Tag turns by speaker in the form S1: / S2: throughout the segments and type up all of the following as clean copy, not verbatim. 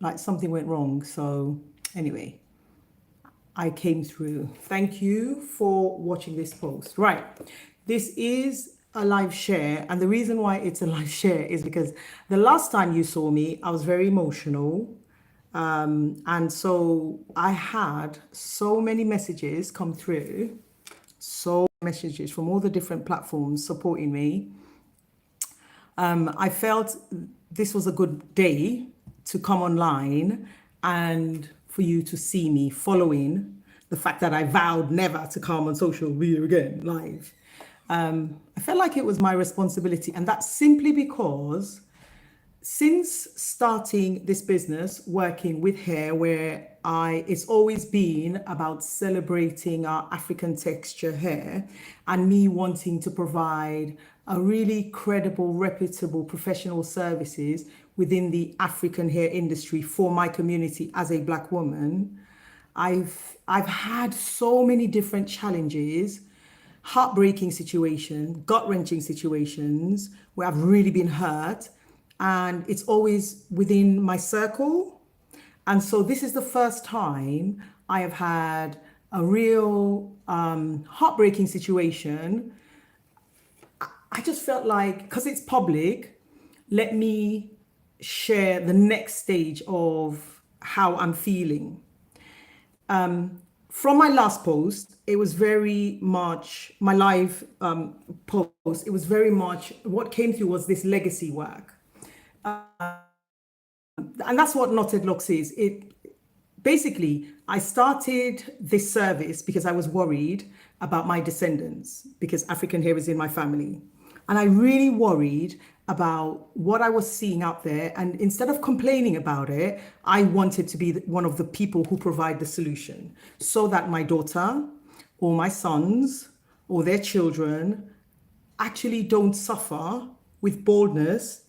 S1: like something went wrong. So anyway, I came through. Thank you for watching this post. Right. This is a live share. And the reason why it's a live share is because the last time you saw me, I was very emotional. And so I had so many messages come through, so messages from all the different platforms supporting me. I felt this was a good day to come online and for you to see me following the fact that I vowed never to come on social media again live. I felt like it was my responsibility, and that's simply because since starting this business, working with hair, where it's always been about celebrating our African texture hair and me wanting to provide a really credible, reputable, professional services within the African hair industry for my community as a Black woman. I've had so many different challenges, heartbreaking situations, gut-wrenching situations where I've really been hurt, and it's always within my circle. And so this is the first time I have had a real heartbreaking situation. I just felt like, because it's public, let me share the next stage of how I'm feeling. From my last post, it was very much my live post. It was very much what came through was this legacy work. And that's what Knotted Locs is. It basically, I started this service because I was worried about my descendants, because African hair is in my family. And I really worried about what I was seeing out there. And instead of complaining about it, I wanted to be one of the people who provide the solution so that my daughter or my sons or their children actually don't suffer with baldness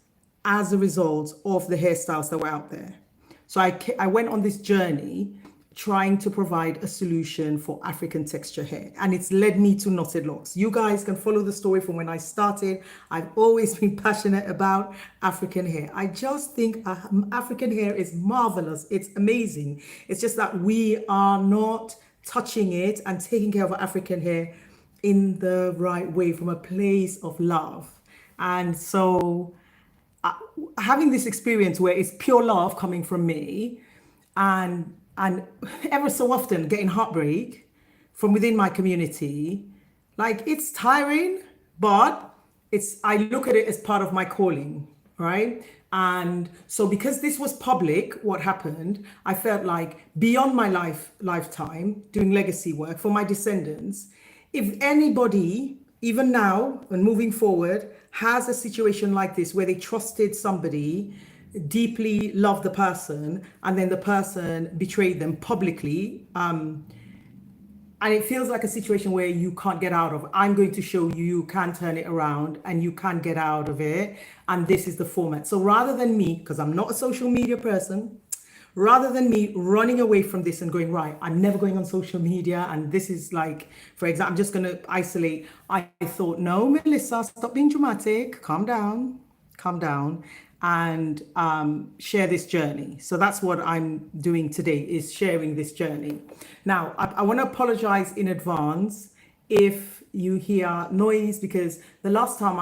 S1: as a result of the hairstyles that were out there. So I went on this journey trying to provide a solution for African texture hair, and it's led me to Knotted Locs. You guys can follow the story from when I started. I've always been passionate about African hair. I just think African hair is marvelous. It's amazing. It's just that we are not touching it and taking care of African hair in the right way from a place of love. And so having this experience where it's pure love coming from me, and ever so often getting heartbreak from within my community, like, it's tiring, but I look at it as part of my calling, right? And so because this was public, what happened, I felt like beyond my lifetime doing legacy work for my descendants, if anybody, even now and moving forward, has a situation like this where they trusted somebody, deeply loved the person, and then the person betrayed them publicly, and it feels like a situation where you can't get out of, I'm going to show you, you can turn it around and you can get out of it. And this is the format. So rather than me, because I'm not a social media person, rather than me running away from this and going, right, I'm never going on social media, and this is like, for example, I'm just going to isolate. I thought, no, Melissa, stop being dramatic, calm down, and share this journey. So that's what I'm doing today, is sharing this journey. Now, I want to apologize in advance if you hear noise, because the last time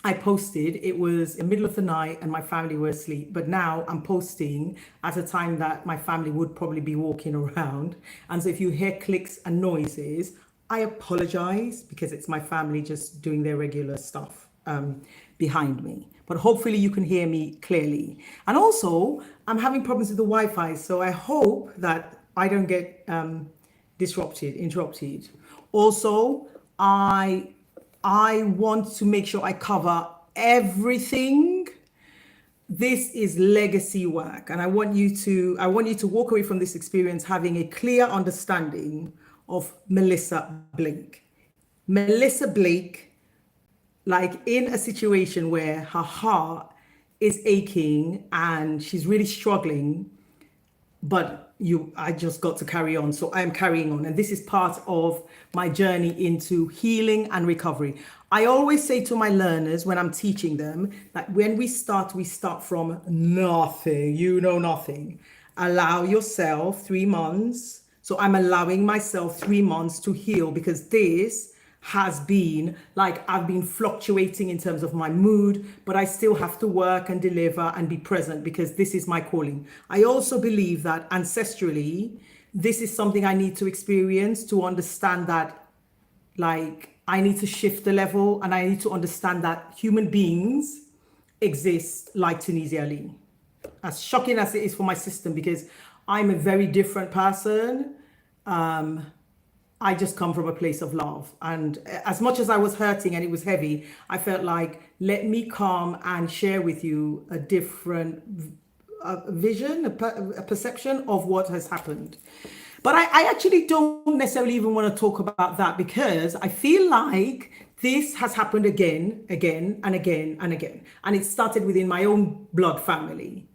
S1: I posted, it was in the middle of the night and my family were asleep. But now I'm posting at a time that my family would probably be walking around. And so if you hear clicks and noises, I apologize, because it's my family just doing their regular stuff behind me. But hopefully you can hear me clearly. And also, I'm having problems with the Wi-Fi, so I hope that I don't get interrupted. Also, I want to make sure I cover everything. This is legacy work, and I want you to walk away from this experience having a clear understanding of Melissa Blake. Melissa Blake, like in a situation where her heart is aching and she's really struggling, but I just got to carry on. So I'm carrying on. And this is part of my journey into healing and recovery. I always say to my learners when I'm teaching them that when we start from nothing, nothing. Allow yourself 3 months. So I'm allowing myself 3 months to heal, because this has been like, I've been fluctuating in terms of my mood, but I still have to work and deliver and be present, because this is my calling. I also believe that ancestrally, this is something I need to experience to understand that, like, I need to shift the level, and I need to understand that human beings exist like Tunisia Ali. As shocking as it is for my system, because I'm a very different person. I just come from a place of love. And as much as I was hurting and it was heavy, I felt like, let me come and share with you a different vision, a perception of what has happened. But I actually don't necessarily even want to talk about that, because I feel like this has happened again and again. And it started within my own blood family,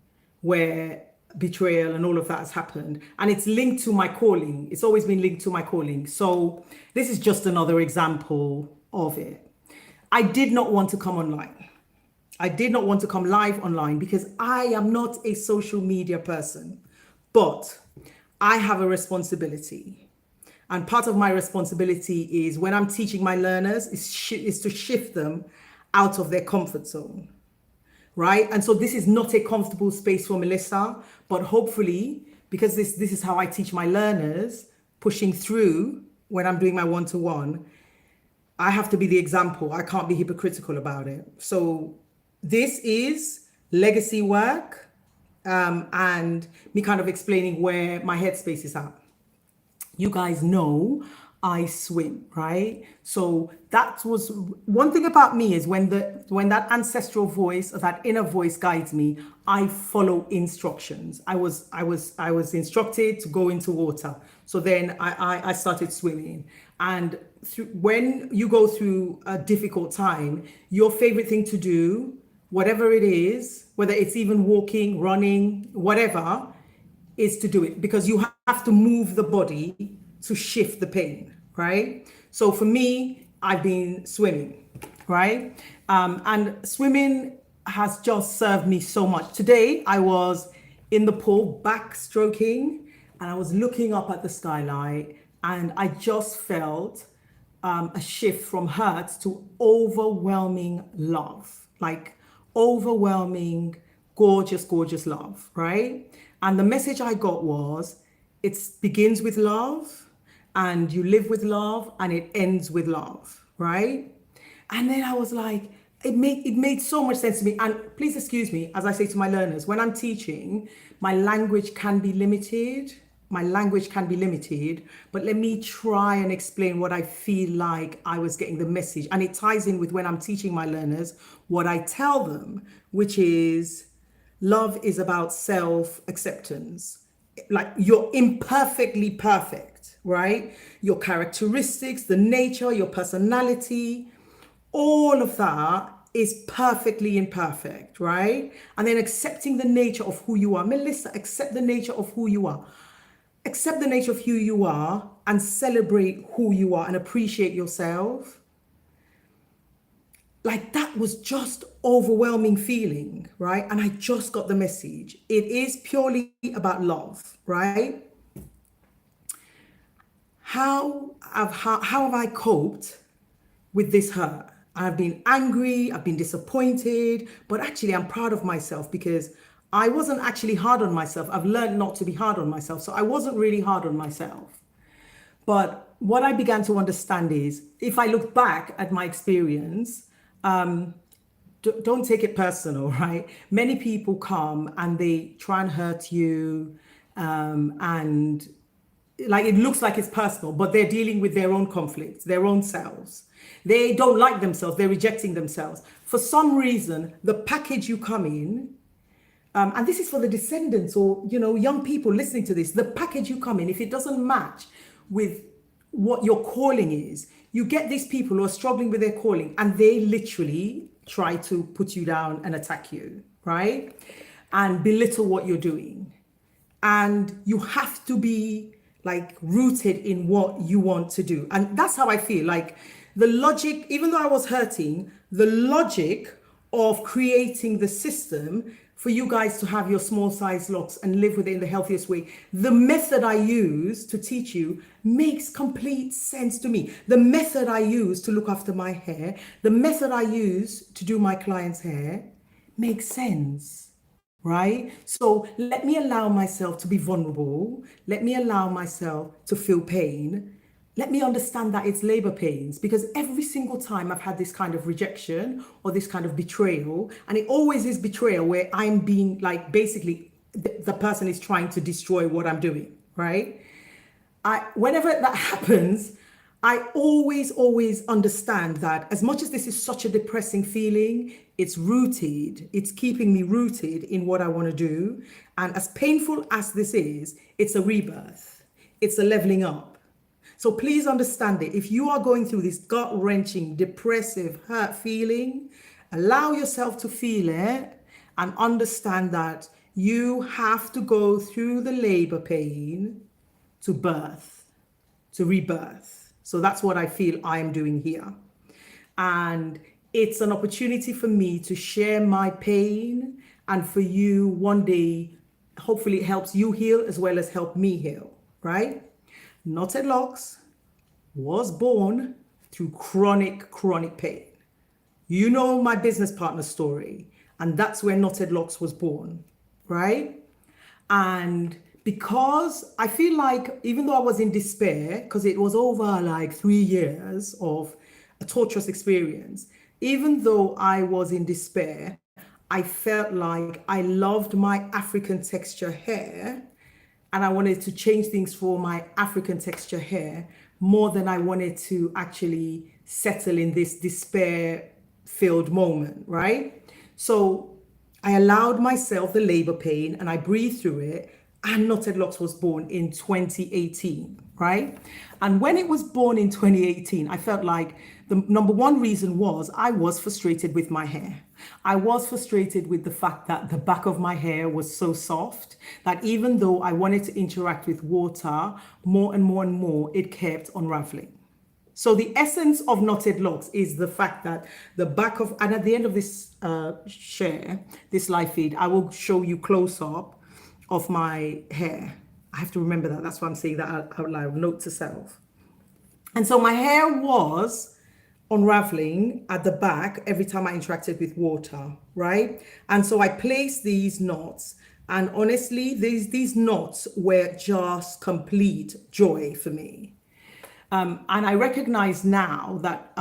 S1: where betrayal and all of that has happened, and it's linked to my calling. It's always been linked to my calling. So this is just another example of it. I did not want to come online. I did not want to come live online, because I am not a social media person, but I have a responsibility. And part of my responsibility is, when I'm teaching my learners, is to shift them out of their comfort zone. Right? And so this is not a comfortable space for Melissa, but hopefully, because this is how I teach my learners, pushing through when I'm doing my one-to-one, I have to be the example. I can't be hypocritical about it. So this is legacy work, and me kind of explaining where my headspace is at. You guys know I swim, right? So that was one thing about me, is when that ancestral voice, or that inner voice, guides me, I follow instructions. I was instructed to go into water. So then I started swimming. And when you go through a difficult time, your favorite thing to do, whatever it is, whether it's even walking, running, whatever, is to do it, because you have to move the body to shift the pain, right? So for me, I've been swimming, right? And swimming has just served me so much. Today, I was in the pool backstroking, and I was looking up at the skylight, and I just felt a shift from hurt to overwhelming love, like overwhelming, gorgeous, gorgeous love, right? And the message I got was, it begins with love, and you live with love, and it ends with love, right? And then I was like, it made so much sense to me. And please excuse me, as I say to my learners, when I'm teaching, my language can be limited. But let me try and explain what I feel like I was getting the message. And it ties in with when I'm teaching my learners, what I tell them, which is, love is about self-acceptance. Like, you're imperfectly perfect, right? Your characteristics, the nature, your personality, all of that is perfectly imperfect, right? And then accepting the nature of who you are. Melissa, accept the nature of who you are. Accept the nature of who you are, and celebrate who you are, and appreciate yourself. Like, that was just overwhelming feeling, right? And I just got the message. It is purely about love, right? How have I coped with this hurt? I've been angry, I've been disappointed, but actually I'm proud of myself, because I wasn't actually hard on myself. I've learned not to be hard on myself. So I wasn't really hard on myself. But what I began to understand is, if I look back at my experience, don't take it personal, right? Many people come and they try and hurt you, and like, it looks like it's personal, but they're dealing with their own conflicts, their own selves. They don't like themselves, they're rejecting themselves. For some reason, the package you come in, and this is for the descendants, or young people listening to this, the package you come in, if it doesn't match with what your calling is, you get these people who are struggling with their calling, and they literally try to put you down and attack you, right? And belittle what you're doing. and you have to be like rooted in what you want to do. And that's how I feel. Like the logic, even though I was hurting, the logic of creating the system for you guys to have your small size locks and live with it in the healthiest way, the method I use to teach you makes complete sense to me. The method I use to look after my hair, the method I use to do my clients' hair makes sense. Right? So let me allow myself to be vulnerable. Let me allow myself to feel pain. Let me understand that it's labor pains, because every single time I've had this kind of rejection or this kind of betrayal, and it always is betrayal where I'm being like, basically the person is trying to destroy what I'm doing, right? Whenever that happens, I always understand that as much as this is such a depressing feeling, it's keeping me rooted in what I want to do. And as painful as this is, it's a rebirth. It's a leveling up. So please understand it. If you are going through this gut-wrenching, depressive, hurt feeling, allow yourself to feel it and understand that you have to go through the labor pain to birth, to rebirth. So that's what I feel I am doing here. And it's an opportunity for me to share my pain, and for you one day, hopefully it helps you heal as well as help me heal, right? Knotted Locs was born through chronic pain. You know my business partner's story, and that's where Knotted Locs was born, right? And because I feel like even though I was in despair, because it was over like 3 years of a torturous experience, even though I was in despair, I felt like I loved my African texture hair, and I wanted to change things for my African texture hair more than I wanted to actually settle in this despair-filled moment, right? So I allowed myself the labor pain and I breathed through it, and Knotted Locs was born in 2018, right? And when it was born in 2018, I felt like the number one reason was I was frustrated with my hair. I was frustrated with the fact that the back of my hair was so soft that even though I wanted to interact with water more and more and more, it kept unraveling. So the essence of Knotted Locs is the fact that the back of, and at the end of this this live feed, I will show you close up of my hair. I have to remember that. That's why I'm saying that out loud, note to self. And so my hair was unraveling at the back every time I interacted with water, right? And so I placed these knots, and honestly, these knots were just complete joy for me. And I recognize now that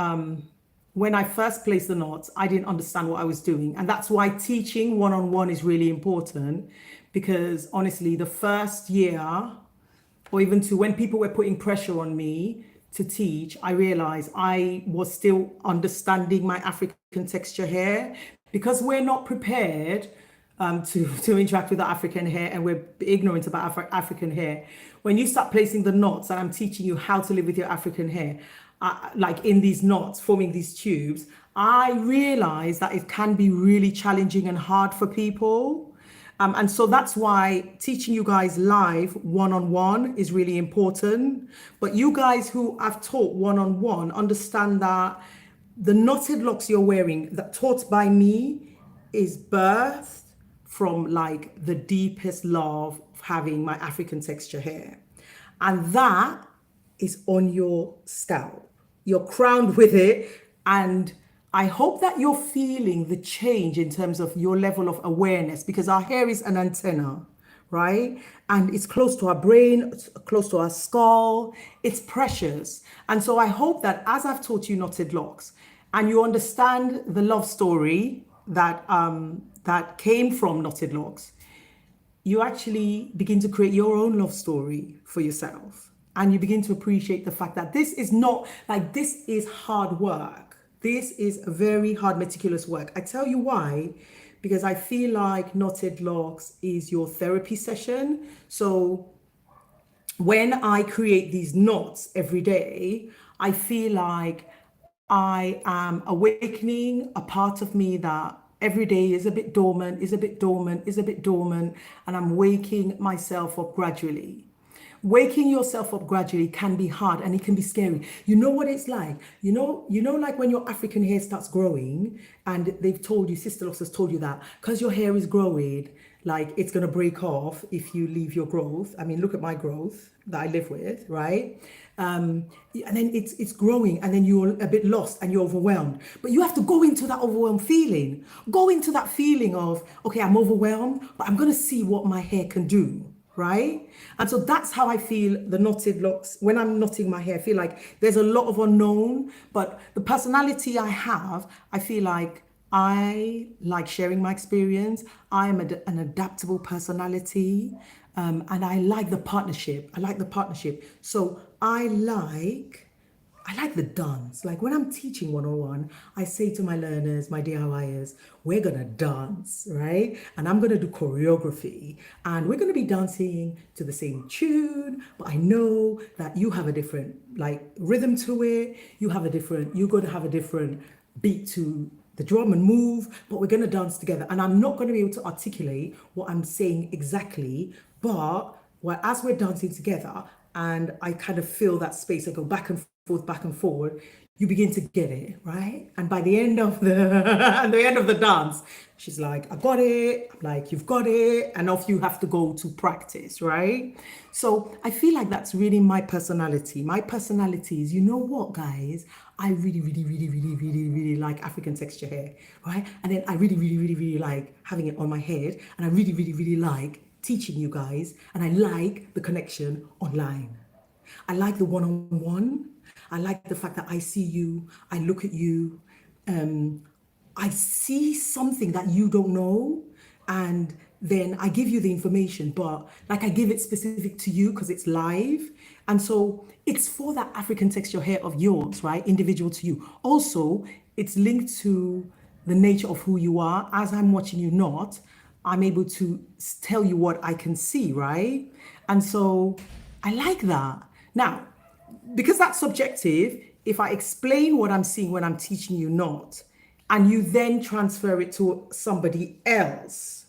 S1: when I first placed the knots, I didn't understand what I was doing. And that's why teaching one-on-one is really important, because honestly, the first year or even two, when people were putting pressure on me to teach, I realized I was still understanding my African texture hair, because we're not prepared to interact with the African hair, and we're ignorant about African hair. When you start placing the knots, and I'm teaching you how to live with your African hair, like in these knots, forming these tubes, I realize that it can be really challenging and hard for people. And so that's why teaching you guys live one-on-one is really important. But you guys who I've taught one-on-one understand that the Knotted Locs you're wearing, that taught by me, is birthed from like the deepest love of having my African texture hair. And that is on your scalp. You're crowned with it. And I hope that you're feeling the change in terms of your level of awareness, because our hair is an antenna, right? And it's close to our brain, it's close to our skull. It's precious. And so I hope that as I've taught you Knotted Locs, and you understand the love story that that came from Knotted Locs, you actually begin to create your own love story for yourself. And you begin to appreciate the fact that this is not like, this is hard work. This is a very hard, meticulous work. I tell you why, because I feel like Knotted Locs is your therapy session. So when I create these knots every day, I feel like I am awakening a part of me that every day is a bit dormant, is a bit dormant, is a bit dormant, and I'm waking myself up gradually. Waking yourself up gradually can be hard and it can be scary. You know what it's like? Like when your African hair starts growing and they've told you, Sisterlocks has told you that because your hair is growing, like it's gonna break off if you leave your growth. I mean, look at my growth that I live with, right? And then it's growing and then you're a bit lost and you're overwhelmed. But you have to go into that overwhelmed feeling. Go into that feeling of, okay, I'm overwhelmed, but I'm gonna see what my hair can do. Right? And so that's how I feel the knotted locks. When I'm knotting my hair, I feel like there's a lot of unknown, but the personality I have, I feel like I like sharing my experience. I'm an adaptable personality, and I like the partnership. I like the partnership. So I like the dance. Like when I'm teaching one-on-one, I say to my learners, my DIYers, we're gonna dance, right? And I'm gonna do choreography and we're gonna be dancing to the same tune, but I know that you have a different like rhythm to it. You're gonna have a different beat to the drum and move, but we're gonna dance together. And I'm not gonna be able to articulate what I'm saying exactly, but as we're dancing together and I kind of feel that space, I go back and forward, you begin to get it, right? And by the end of the dance, she's like, I got it. I'm like, you've got it. And off you have to go to practice, right? So I feel like that's really my personality. My personality is, you know what, guys? I really, really, really, really, really, really like African texture hair, right? And then I really, really, really, really like having it on my head. And I really, really, really like teaching you guys. And I like the connection online. I like the one-on-one. I like the fact that I see you, I look at you, I see something that you don't know, and then I give you the information, but like I give it specific to you because it's live. And so it's for that African texture hair of yours, right? Individual to you. Also, it's linked to the nature of who you are. As I'm watching you not, I'm able to tell you what I can see, right? And so I like that. Now, because that's subjective, if I explain what I'm seeing when I'm teaching you not, and you then transfer it to somebody else,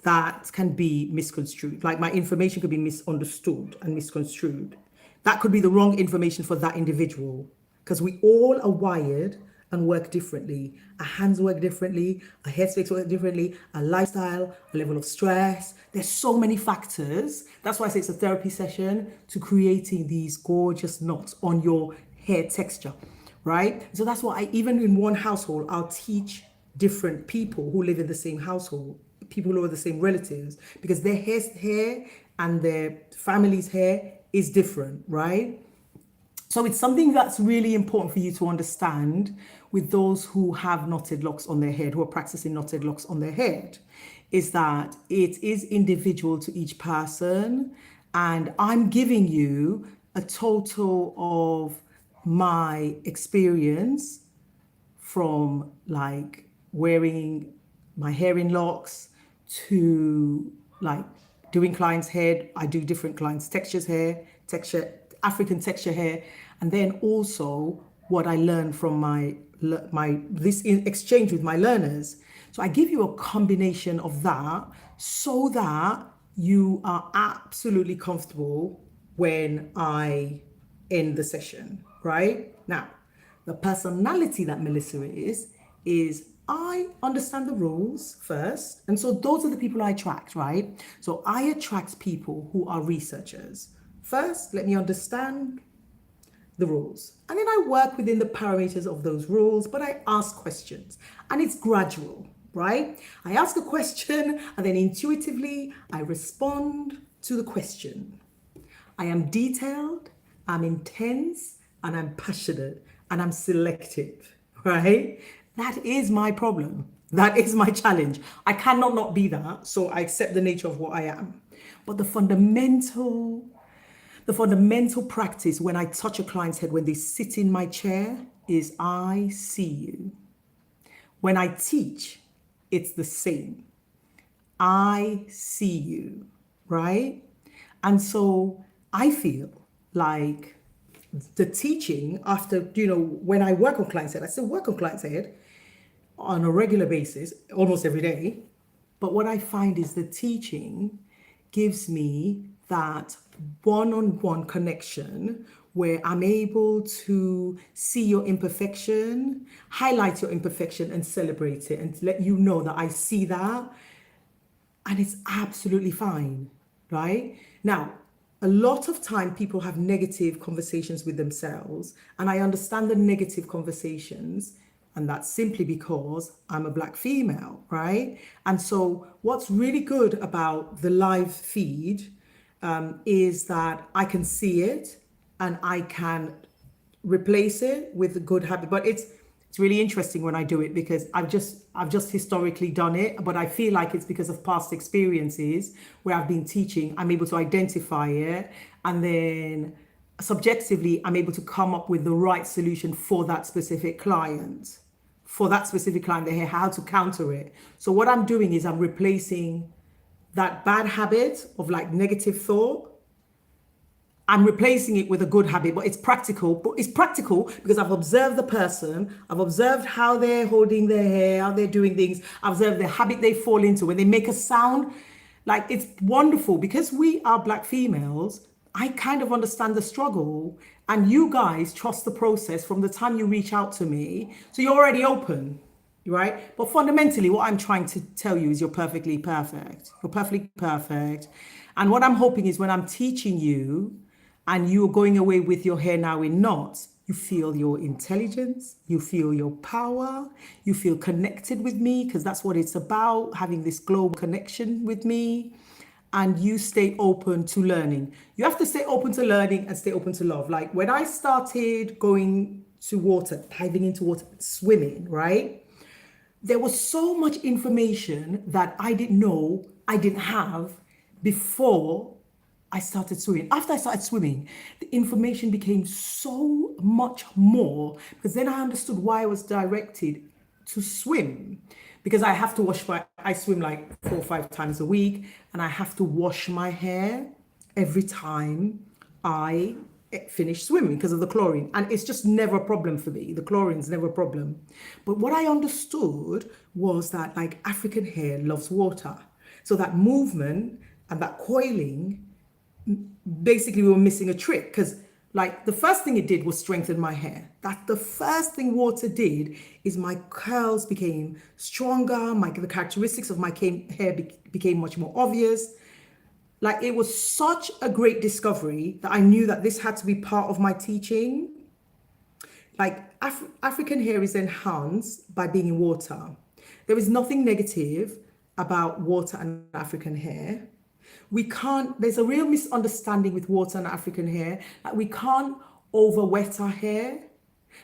S1: that can be misconstrued. Like my information could be misunderstood and misconstrued. That could be the wrong information for that individual because we all are wired and work differently. Our hands work differently, our headspace work differently, our lifestyle, our level of stress. There's so many factors. That's why I say it's a therapy session to creating these gorgeous knots on your hair texture, right? So that's why even in one household, I'll teach different people who live in the same household, people who are the same relatives, because their hair and their family's hair is different, right? So it's something that's really important for you to understand with those who have knotted locks on their head, who are practicing knotted locks on their head, is that it is individual to each person. And I'm giving you a total of my experience from like wearing my hair in locks to like doing clients' hair. I do different clients' African texture hair, and then also what I learned from this exchange with my learners. So I give you a combination of that so that you are absolutely comfortable when I end the session, right? Now, the personality that Melissa is I understand the rules first. And so those are the people I attract, right? So I attract people who are researchers. First, let me understand the rules. And then I work within the parameters of those rules, but I ask questions. And it's gradual, right? I ask a question and then intuitively I respond to the question. I am detailed, I'm intense, and I'm passionate, and I'm selective, right? That is my problem. That is my challenge. I cannot not be that, so I accept the nature of what I am. But the fundamental practice when I touch a client's head, when they sit in my chair, is I see you. When I teach, it's the same. I see you, right? And so I feel like the teaching after, when I work on client's head, I still work on client's head, on a regular basis, almost every day. But what I find is the teaching gives me that one-on-one connection where I'm able to see your imperfection, highlight your imperfection and celebrate it and let you know that I see that and it's absolutely fine, right? Now, a lot of time people have negative conversations with themselves, and I understand the negative conversations, and that's simply because I'm a Black female, right? And so what's really good about the live feed is that I can see it and I can replace it with a good habit. But it's really interesting when I do it because I've just historically done it, but I feel like it's because of past experiences where I've been teaching. I'm able to identify it, and then subjectively I'm able to come up with the right solution for that specific client. For that specific client, they hear how to counter it. So what I'm doing is I'm replacing that bad habit of like negative thought. I'm replacing it with a good habit, but it's practical. But it's practical because I've observed the person, I've observed how they're holding their hair, how they're doing things, I've observed the habit they fall into when they make a sound. Like, it's wonderful because we are Black females. I kind of understand the struggle, and you guys trust the process from the time you reach out to me. So you're already open, right? But fundamentally, what I'm trying to tell you is you're perfectly perfect. You're perfectly perfect. And what I'm hoping is when I'm teaching you, and you're going away with your hair now in knots, you feel your intelligence, you feel your power, you feel connected with me, because that's what it's about, having this global connection with me, and you stay open to learning. You have to stay open to learning and stay open to love. Like when I started going to water, diving into water, swimming, right? There was so much information that I didn't know I didn't have before I started swimming. After I started swimming, the information became so much more because then I understood why I was directed to swim. Because I have to I swim like 4 or 5 times a week, and I have to wash my hair every time I finish swimming because of the chlorine. And it's just never a problem for me. The chlorine's never a problem. But what I understood was that like African hair loves water. So that movement and that coiling, basically we were missing a trick because like the first thing it did was strengthen my hair. That's the first thing water did, is my curls became stronger, the characteristics of my hair became much more obvious. Like it was such a great discovery that I knew that this had to be part of my teaching. Like African hair is enhanced by being in water. There is nothing negative about water and African hair. There's a real misunderstanding with water and African hair. Like we can't over wet our hair.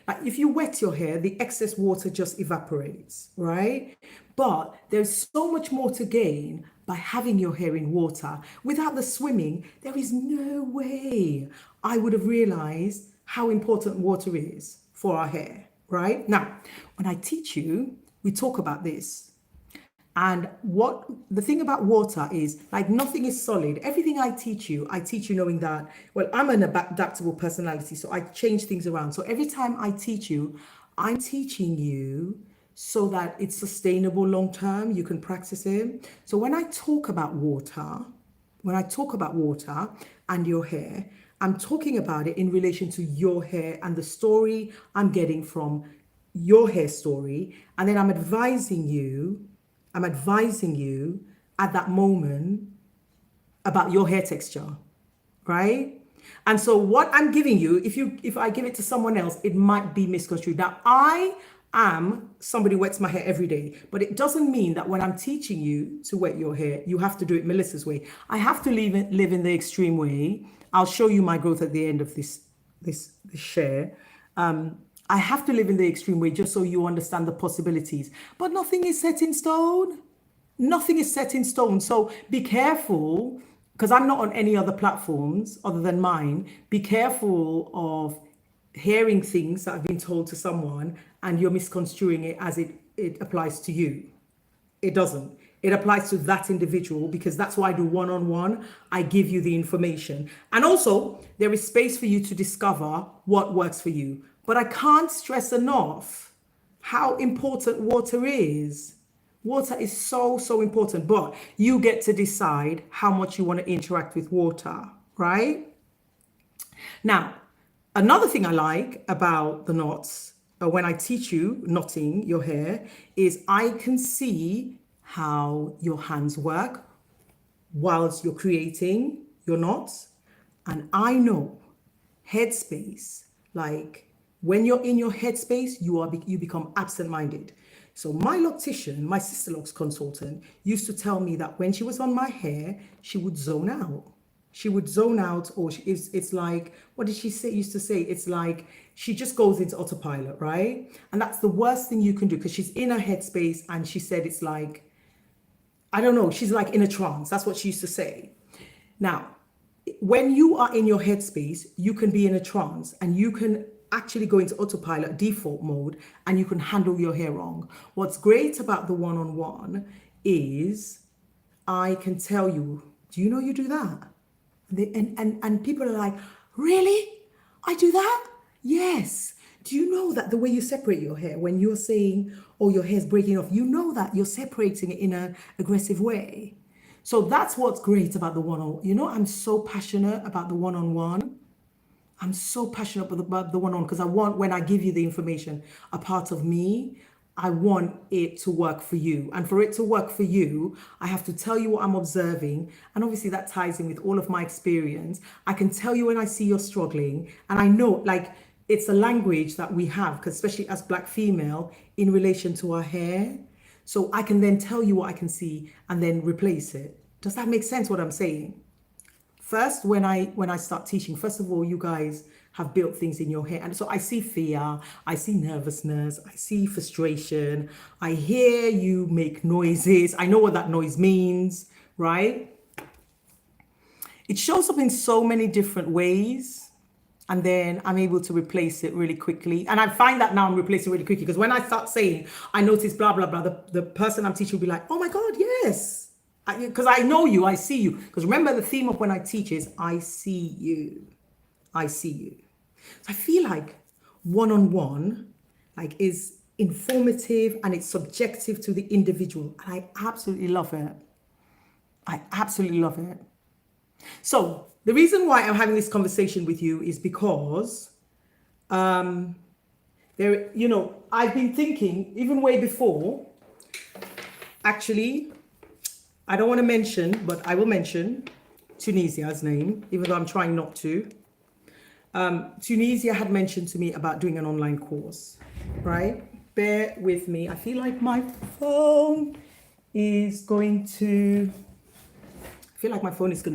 S1: Like if you wet your hair, the excess water just evaporates, right? But there's so much more to gain by having your hair in water. Without the swimming, there is no way I would have realized how important water is for our hair, right? Now, when I teach you, we talk about this. And what the thing about water is, like nothing is solid. Everything I teach you knowing that, well, I'm an adaptable personality, so I change things around. So every time I teach you, I'm teaching you so that it's sustainable long term, you can practice it. So when I talk about water and your hair, I'm talking about it in relation to your hair and the story I'm getting from your hair story. And then I'm advising you at that moment about your hair texture, right? And so what I'm giving you, if I give it to someone else, it might be misconstrued. Now, I am somebody who wets my hair every day, but it doesn't mean that when I'm teaching you to wet your hair, you have to do it Melissa's way. I have to live in the extreme way. I'll show you my growth at the end of this share. I have to live in the extreme way just so you understand the possibilities. But nothing is set in stone. Nothing is set in stone. So be careful, because I'm not on any other platforms other than mine. Be careful of hearing things that have been told to someone and you're misconstruing it as it applies to you. It doesn't. It applies to that individual, because that's why I do one-on-one. I give you the information. And also, there is space for you to discover what works for you. But I can't stress enough how important water is. Water is so, so important, but you get to decide how much you want to interact with water, right? Now, another thing I like about the knots, when I teach you knotting your hair, is I can see how your hands work whilst you're creating your knots. And I know headspace, like when you're in your headspace, you become absent-minded. So my loctician, my Sisterlocks consultant, used to tell me that when she was on my hair, she would zone out. She would zone out, or it's like, what did she say? Used to say, it's like she just goes into autopilot, right? And that's the worst thing you can do, because she's in her headspace, and she said it's like, I don't know, she's like in a trance. That's what she used to say. Now, when you are in your headspace, you can be in a trance, and you can actually go into autopilot default mode, and you can handle your hair wrong. What's great about the one-on-one is I can tell you, do you know you do that? And people are like, really? I do that? Yes. Do you know that the way you separate your hair, when you're saying, oh, your hair's breaking off, you know that you're separating it in an aggressive way. So that's what's great about the one-on-one. You know, I'm so passionate about the one-on-one. I'm so passionate about the one-on-one because I want, when I give you the information, a part of me, I want it to work for you. And for it to work for you, I have to tell you what I'm observing. And obviously that ties in with all of my experience. I can tell you when I see you're struggling. And I know, like, it's a language that we have, because especially as Black female, in relation to our hair. So I can then tell you what I can see and then replace it. Does that make sense what I'm saying? First, when I start teaching, first of all, you guys have built things in your hair. And so I see fear, I see nervousness, I see frustration. I hear you make noises. I know what that noise means, right? It shows up in so many different ways. And then I'm able to replace it really quickly. And I find that now I'm replacing really quickly, because when I start saying, I notice blah, blah, blah, the person I'm teaching will be like, oh my God, yes. Because I know you, I see you. Because remember, the theme of when I teach is, I see you. I see you. So I feel like one-on-one, like, is informative and it's subjective to the individual. And I absolutely love it. I absolutely love it. So the reason why I'm having this conversation with you is because I've been thinking, even way before, actually, I don't want to mention, but I will mention Tunisia's name, even though I'm trying not to. Tunisia had mentioned to me about doing an online course, right? Bear with me. I feel like my phone is going to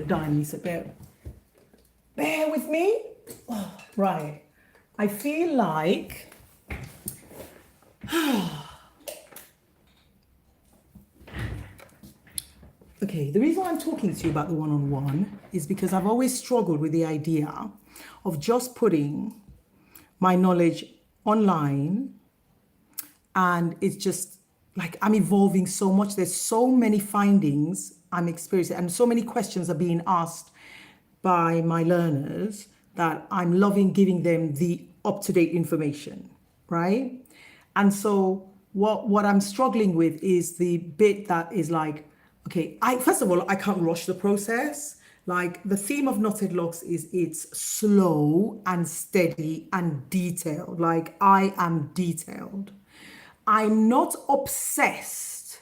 S1: die on me, so bear with me. Oh, right. I feel like okay, the reason I'm talking to you about the one-on-one is because I've always struggled with the idea of just putting my knowledge online, and it's just like I'm evolving so much. There's so many findings I'm experiencing, and so many questions are being asked by my learners that I'm loving giving them the up-to-date information, right? And so what I'm struggling with is the bit that is like, okay, first of all, I can't rush the process. Like, the theme of Knotted Locs is it's slow and steady and detailed. Like, I am detailed. I'm not obsessed.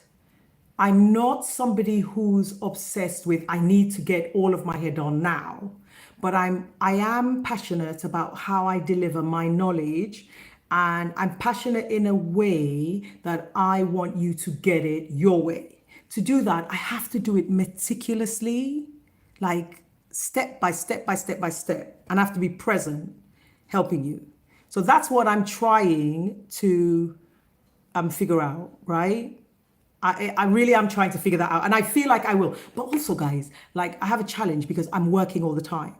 S1: I'm not somebody who's obsessed with, I need to get all of my hair done now. But I am passionate about how I deliver my knowledge, and I'm passionate in a way that I want you to get it your way. To do that, I have to do it meticulously, like step by step by step by step, and I have to be present helping you. So that's what I'm trying to figure out, right? I really am trying to figure that out, and I feel like I will. But also, guys, like, I have a challenge because I'm working all the time,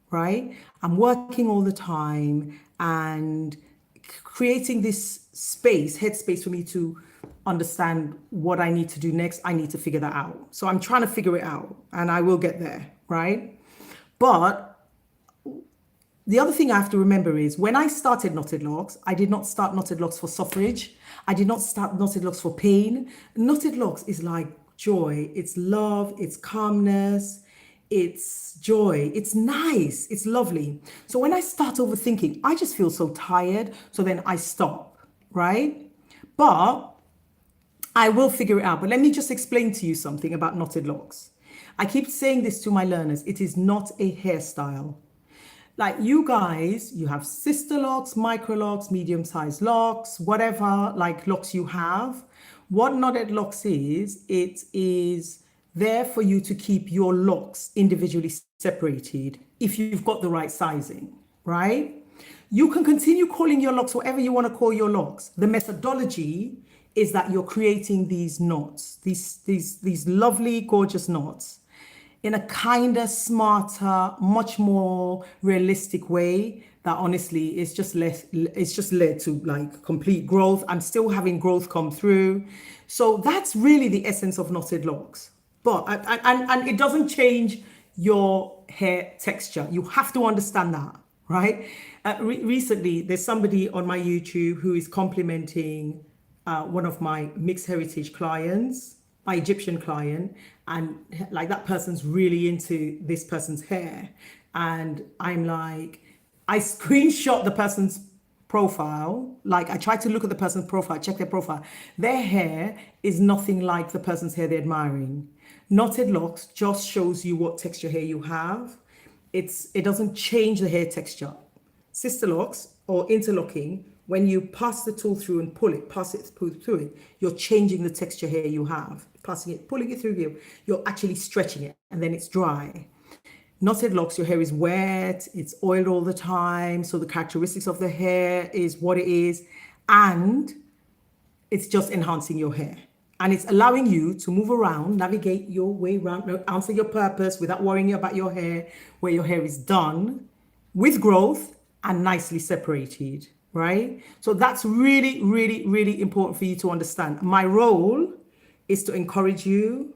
S1: right? I'm working all the time and creating this space, headspace for me to understand what I need to do next. I need to figure that out. So I'm trying to figure it out, and I will get there, right? But the other thing I have to remember is when I started Knotted Locs, I did not start Knotted Locs for suffrage. I did not start Knotted Locs for pain. Knotted Locs is like joy, it's love, it's calmness, it's joy, it's nice, it's lovely. So when I start overthinking, I just feel so tired. So then I stop, right? But I will figure it out. But let me just explain to you something about Knotted Locs. I keep saying this to my learners. It is not a hairstyle. Like you guys, you have Sisterlocks, Microlocs, medium-sized locks, whatever like locks you have. What Knotted Locs is, it is there for you to keep your locks individually separated if you've got the right sizing, right? You can continue calling your locks whatever you want to call your locks. The methodology is that you're creating these knots, these lovely, gorgeous knots in a kinder, smarter, much more realistic way that honestly is just it's just led to like complete growth. I'm still having growth come through. So that's really the essence of Knotted Locs. But and it doesn't change your hair texture. You have to understand that, right? Recently, there's somebody on my YouTube who is complimenting one of my mixed heritage clients, my Egyptian client, and like that person's really into this person's hair. And I'm like, I screenshot the person's profile. Like I tried to look at the person's profile, check their profile. Their hair is nothing like the person's hair they're admiring. Knotted Locs just shows you what texture hair you have. It doesn't change the hair texture. Sisterlocks or interlocking, when you pass the tool through and pull it through it, you're changing the texture hair you have. Passing it, pulling it through here, you're actually stretching it, and then it's dry. Knotted Locs, your hair is wet, it's oiled all the time, so the characteristics of the hair is what it is, and it's just enhancing your hair. And it's allowing you to move around, navigate your way around, answer your purpose without worrying about your hair, where your hair is done with growth and nicely separated, right? So that's really, really, really important for you to understand. My role is to encourage you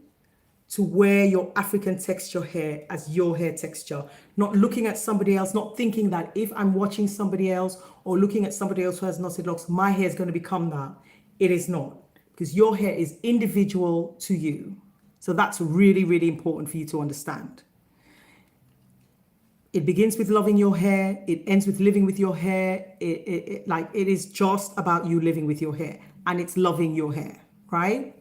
S1: to wear your African texture hair as your hair texture, not looking at somebody else, not thinking that if I'm watching somebody else or looking at somebody else who has Knotted Locs, my hair is going to become that. It is not, because your hair is individual to you. So that's really, really important for you to understand. It begins with loving your hair. It ends with living with your hair. It is just about you living with your hair, and it's loving your hair, right?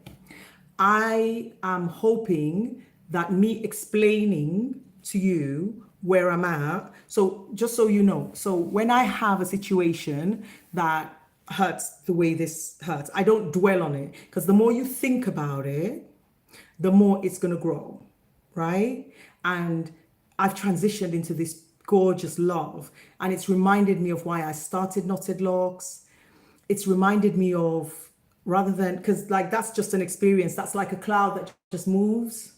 S1: I am hoping that me explaining to you where I'm at. So just so you know, so when I have a situation that hurts the way this hurts, I don't dwell on it, because the more you think about it, the more it's going to grow, right? And I've transitioned into this gorgeous love, and it's reminded me of why I started Knotted Locs. It's reminded me of, rather than, because like that's just an experience, that's like a cloud that just moves,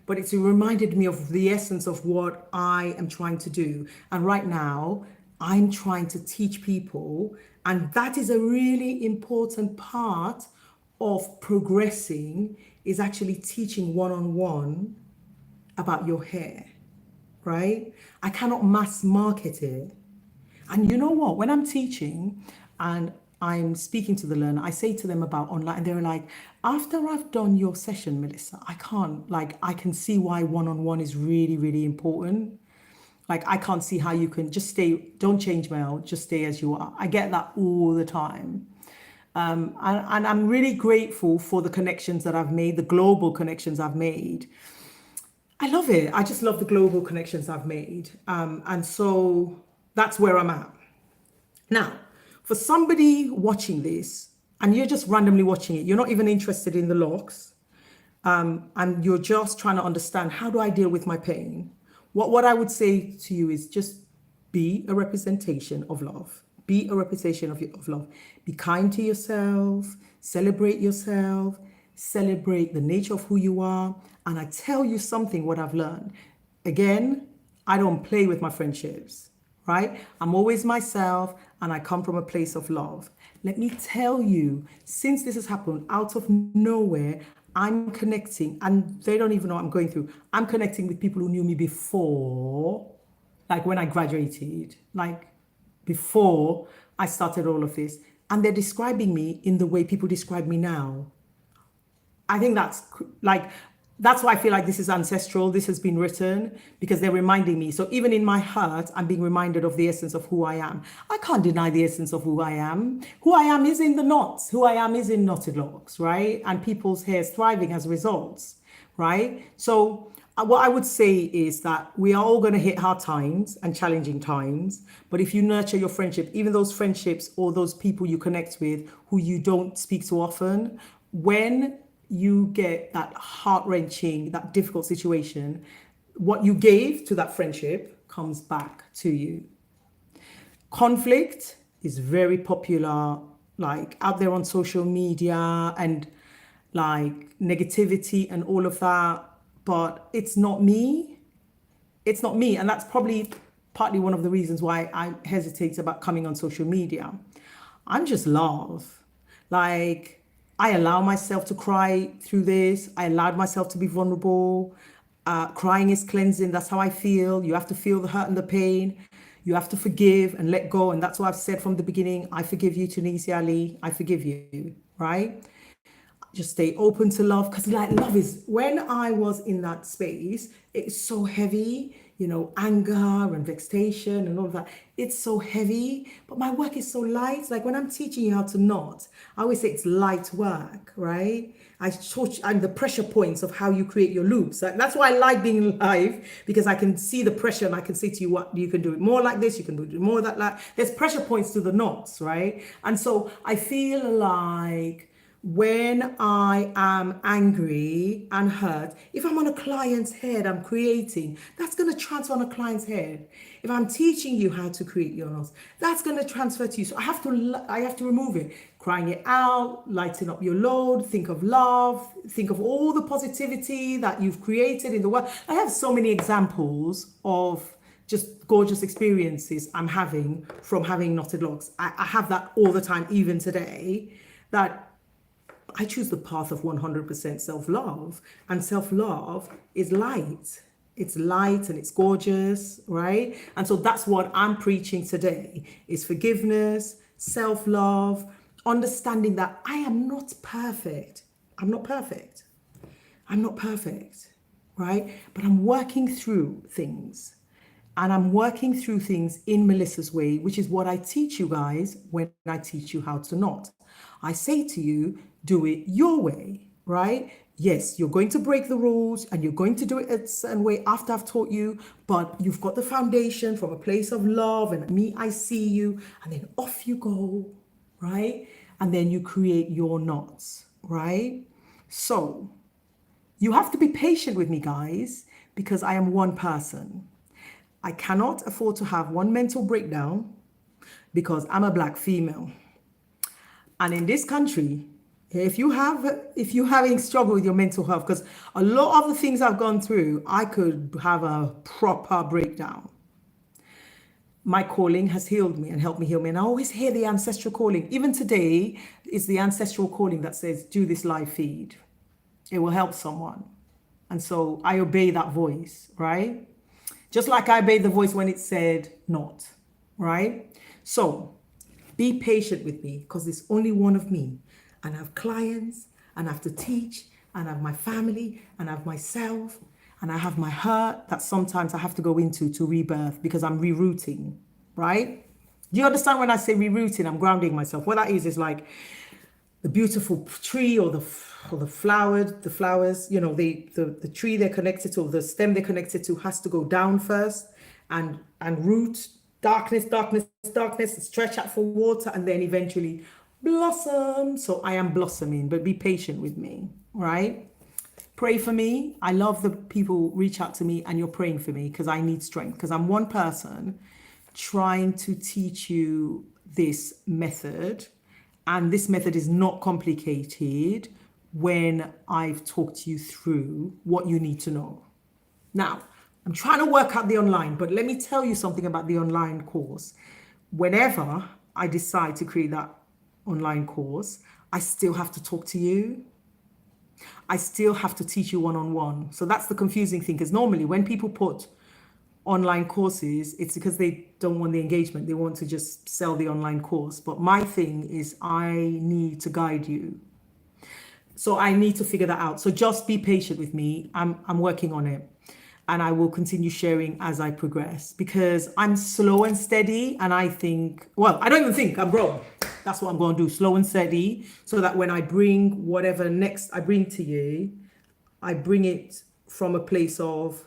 S1: but it's reminded me of the essence of what I am trying to do. And right now I'm trying to teach people, and that is a really important part of progressing, is actually teaching one-on-one about your hair, right? I cannot mass market it. And you know what, when I'm teaching and I'm speaking to the learner, I say to them about online, and they're like, after I've done your session, Melissa, I can't, like, I can see why one-on-one is really, really important. Like, I can't see how you can just stay, don't change, Mel, just stay as you are. I get that all the time. And I'm really grateful for the connections that I've made, the global connections I've made. I love it. I just love the global connections I've made. And so that's where I'm at. Now, for somebody watching this, and you're just randomly watching it, you're not even interested in the locks, and you're just trying to understand, how do I deal with my pain? What I would say to you is just be a representation of love. Be a representation of love. Be kind to yourself, celebrate yourself, celebrate the nature of who you are. And I tell you something, what I've learned. Again, I don't play with my friendships, right? I'm always myself, and I come from a place of love. Let me tell you, since this has happened out of nowhere, I'm connecting, and they don't even know what I'm going through. I'm connecting with people who knew me before like when I graduated, like before I started all of this, and they're describing me in the way people describe me now. I think like that's why I feel like this is ancestral. This has been written because they're reminding me. So even in my heart, I'm being reminded of the essence of who I am. I can't deny the essence of who I am. Who I am is in the knots. Who I am is in Knotted Locs, right? And people's hair is thriving as results, right? So what I would say is that we are all going to hit hard times and challenging times. But if you nurture your friendship, even those friendships or those people you connect with who you don't speak to often, when you get that heart-wrenching, that difficult situation, what you gave to that friendship comes back to you. Conflict is very popular, like out there on social media, and like negativity and all of that, but it's not me. It's not me. And that's probably partly one of the reasons why I hesitate about coming on social media. I'm just love. Like, I allow myself to cry through this. I allowed myself to be vulnerable. Crying is cleansing. That's how I feel. You have to feel the hurt and the pain. You have to forgive and let go. And that's what I've said from the beginning. I forgive you, Tunisia Ali. I forgive you, right? Just stay open to love, because like love is, when I was in that space, it's so heavy, you know, anger and vexation and all of that. It's so heavy, but my work is so light. Like when I'm teaching you how to knot, I always say it's light work, right? I taught you, and the pressure points of how you create your loops. Like, that's why I like being live, because I can see the pressure and I can say to you, what you can do it more like this, you can do it more that. Like, there's pressure points to the knots, right? And so I feel like when I am angry and hurt, if I'm on a client's head, I'm creating, that's going to transfer on a client's head. If I'm teaching you how to create your knots, that's going to transfer to you. So I have to remove it. Crying it out, lighten up your load, think of love, think of all the positivity that you've created in the world. I have so many examples of just gorgeous experiences I'm having from having Knotted Locs. I have that all the time, even today, that I choose the path of 100% self-love, and self-love is light. It's light and it's gorgeous, right? And so that's what I'm preaching today, is forgiveness, self-love, understanding that I am not perfect. I'm not perfect. I'm not perfect, right? But I'm working through things. And I'm working through things in Melissa's way, which is what I teach you guys when I teach you how to knot. I say to you, do it your way, right? Yes, you're going to break the rules and you're going to do it a certain way after I've taught you, but you've got the foundation from a place of love and me, I see you, and then off you go, right? And then you create your knots, right? So you have to be patient with me, guys, because I am one person. I cannot afford to have one mental breakdown because I'm a Black female. And in this country, if you're having struggle with your mental health, because a lot of the things I've gone through, I could have a proper breakdown. My calling has healed me and helped me heal me. And I always hear the ancestral calling. Even today, it's the ancestral calling that says, do this live feed. It will help someone. And so I obey that voice, right? Just like I obeyed the voice when it said not, right? So be patient with me, because there's only one of me. And I have clients, and I have to teach, and I have my family, and I have myself, and I have my hurt that sometimes I have to go into to rebirth because I'm rerouting, right? Do you understand when I say rerouting? I'm grounding myself. What that is like the beautiful tree or the flowers, you know, the tree they're connected to, or the stem they're connected to, has to go down first and root, darkness, stretch out for water, and then eventually blossom. So I am blossoming, but be patient with me, right? Pray for me. I love the people reach out to me and you're praying for me, because I need strength, because I'm one person trying to teach you this method. And this method is not complicated when I've talked you through what you need to know. Now, I'm trying to work out the online, but let me tell you something about the online course. Whenever I decide to create that online course, I still have to talk to you. I still have to teach you one-on-one. So that's the confusing thing, because normally when people put online courses, it's because they don't want the engagement. They want to just sell the online course. But my thing is I need to guide you. So I need to figure that out. So just be patient with me. I'm working on it. And I will continue sharing as I progress because I'm slow and steady. And I think, well, I don't even think I'm wrong. That's what I'm going to do, slow and steady, so that when I bring whatever next I bring to you, I bring it from a place of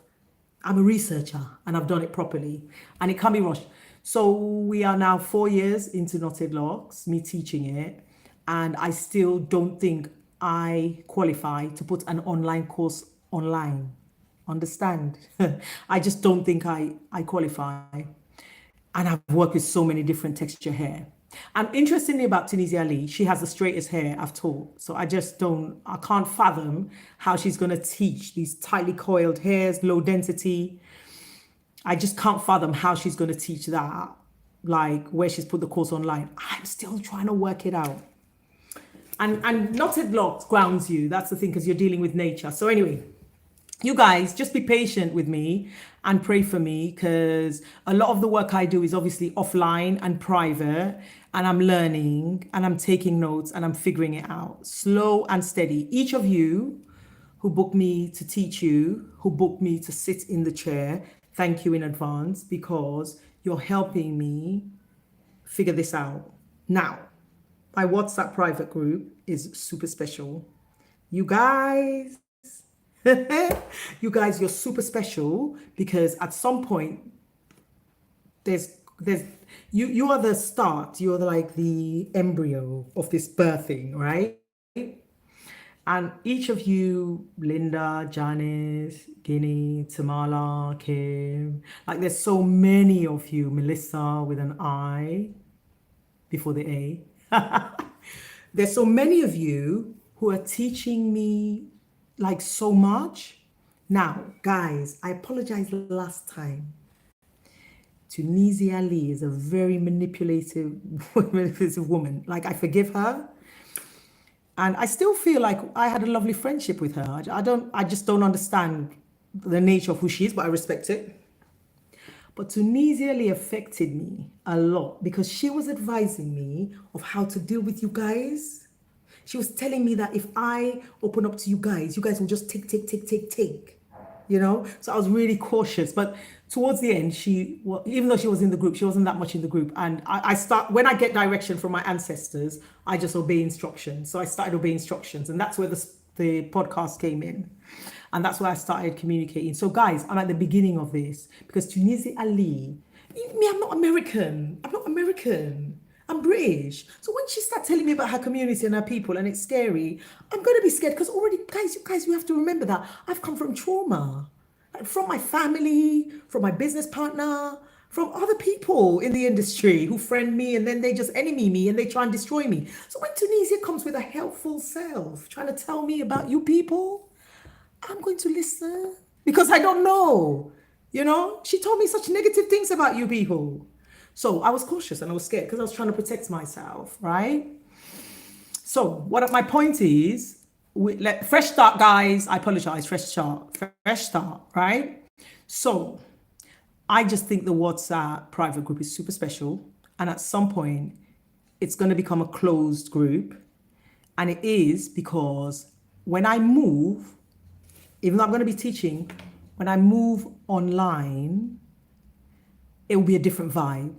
S1: I'm a researcher and I've done it properly and it can't be rushed. So we are now 4 years into Knotted Locs, me teaching it, and I still don't think I qualify to put an online course online. Understand? I just don't think I qualify. And I've worked with so many different texture hair. And interestingly about Tunisia Lee, she has the straightest hair I've taught. So I can't fathom how she's going to teach these tightly coiled hairs, low density. I just can't fathom how she's going to teach that, like where she's put the course online. I'm still trying to work it out. And Knotted Locs grounds you. That's the thing, because you're dealing with nature. So anyway, you guys just be patient with me and pray for me, because a lot of the work I do is obviously offline and private, and I'm learning and I'm taking notes and I'm figuring it out slow and steady. Each of you who booked me to teach you, who booked me to sit in the chair, thank you in advance, because you're helping me figure this out. Now, my WhatsApp private group is super special. You guys, you're super special, because at some point you are the start, you're like the embryo of this birthing, right? And each of you, Linda, Janice, Guinea, Tamala, Kim, like there's so many of you, Melissa with an I before the A. There's so many of you who are teaching me like so much. Now, guys, I apologize last time. Tunisia Lee is a very manipulative woman. Like, I forgive her. And I still feel like I had a lovely friendship with her. I just don't understand the nature of who she is, but I respect it. But Tunisia Lee affected me a lot, because she was advising me of how to deal with you guys. She was telling me that if I open up to you guys will just take. You know? So I was really cautious. But towards the end, even though she was in the group, she wasn't that much in the group. And when I get direction from my ancestors, I just obey instructions. So I started obeying instructions. And that's where the podcast came in. And that's where I started communicating. So guys, I'm at the beginning of this, because Tunisia Lee, I'm not American. I'm British. So when she starts telling me about her community and her people, and it's scary, I'm going to be scared, because already, guys, we have to remember that I've come from trauma. Like, from my family, from my business partner, from other people in the industry who friend me, and then they just enemy me and they try and destroy me. So when Tunisia comes with a helpful self, trying to tell me about you people, I'm going to listen, because I don't know. You know, she told me such negative things about you people. So I was cautious and I was scared, because I was trying to protect myself, right? So my point is, fresh start, guys. I apologize. Fresh start, right? So I just think the WhatsApp private group is super special. And at some point, it's going to become a closed group. And it is because when I move, even though I'm going to be teaching, when I move online, it will be a different vibe.